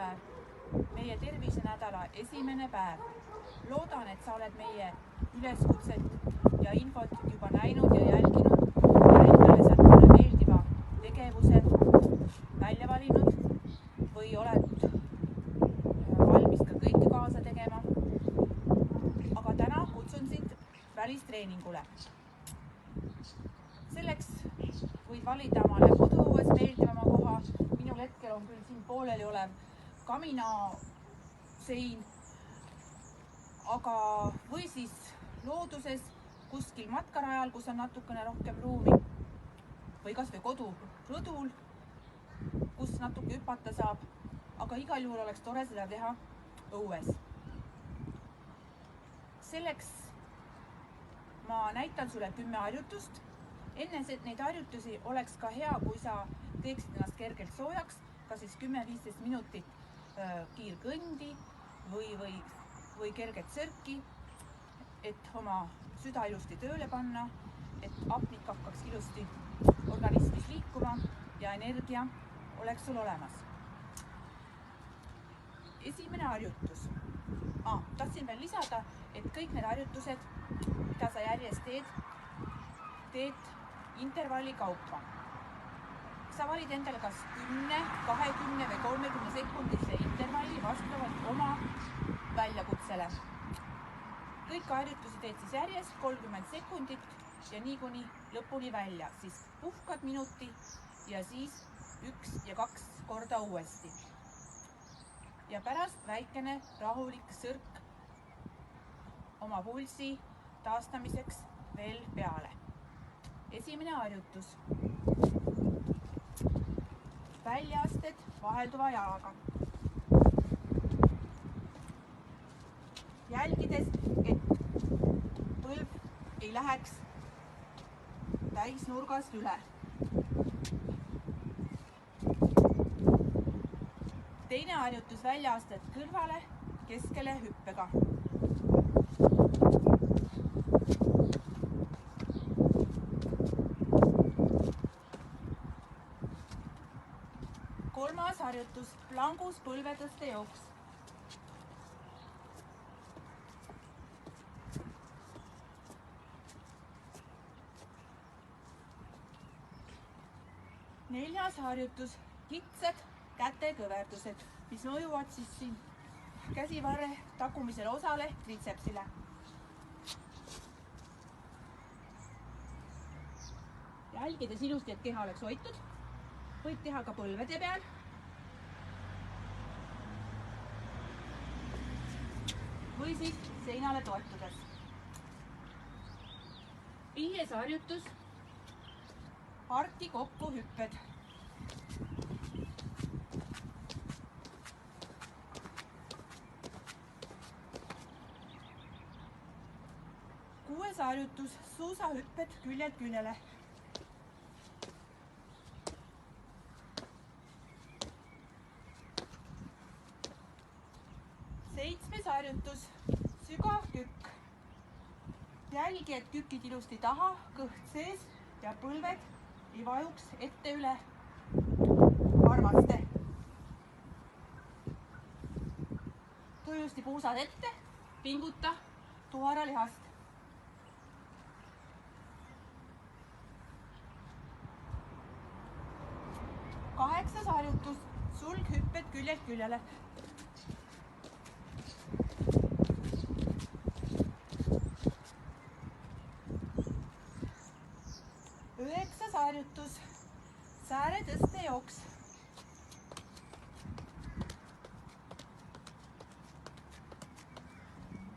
treeningpäev, meie tervisenädala esimene päev. Loodan, et sa oled meie üleskutset ja infot juba näinud ja jälginud ja endale sealt mõne meeldiva tegevuse välja valinud või oled valmis ka kõike kaasa tegema. Aga täna kutsun sind välistreeningule. Selleks võid valida omale koduõues meeldivama koha. Minul hetkel on küll siin pooleli olev kaminasein, aga või siis looduses kuskil matkarajal, kus on natukene rohkem ruumi või kas või kodurõdul, kus natuke hüpata saab, aga igal juhul oleks tore seda teha õues. Selleks ma näitan sulle 10 harjutust. Enne neid harjutusi oleks ka hea, kui sa teeksid ennast kergelt soojaks, ka siis 10-15 minutit kiirkõndi või kerget sörki, et oma süda ilusti tööle panna, et hapnik hakkaks ilusti organismis liikuma ja energia oleks sul olemas. Esimene harjutus. Tahtsin veel lisada, et kõik need harjutused, mida sa järjest teed intervalli kaupa. Sa valid endale kas 10, 20 või 30 sekundise intervalli vastavalt oma väljakutsele. Kõik harjutusi teed siis järjest 30 sekundit ja nii kuni lõpuni välja. Siis puhkad minuti ja siis 1 ja 2 korda uuesti. Ja pärast väikene rahulik sõrk oma pulsi taastamiseks veel peale. Esimene harjutus. Väljaasted vahelduva jalaga. Jälgides, et põlv ei läheks täisnurgast üle. Teine harjutus, väljaasted kõrvale keskele hüppega. Kolmas harjutus, plangus põlvetõste jooks. Neljas harjutus, kitsad kätekõverdused, mis mõjuvad siis siin käsivarre tagumisele osale, tritsepsile. Jälgides ilusti, et keha oleks hoitud, võid teha ka põlvede peal. Või siis seinale toetudes. 5. harjutus, parti kokku hüpped. Kuues harjutus, suusahüpped küljelt küljele. 7. harjutus, sügav kükk. Jälgi, et kükid ilusti taha, kõht sees ja põlved ei vajuks ette üle varvaste. Too ilusti puusad ette, pinguta tuharalihast. 8. harjutus, sulghüpped küljelt küljele. 9. harjutus, sääretõste jooks.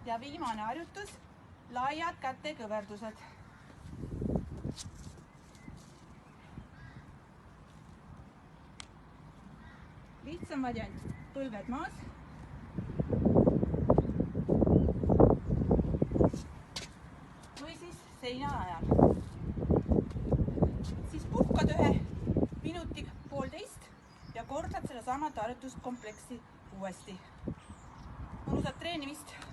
10. viimane harjutus, laiad kätekõverdused. Lihtsam variant, põlved maas. Või siis seina ajal. Siis puhkad 1 minuti 1,5 ja kordad seda samat harjutuskompleksi uuesti. Mõnusat treenimist!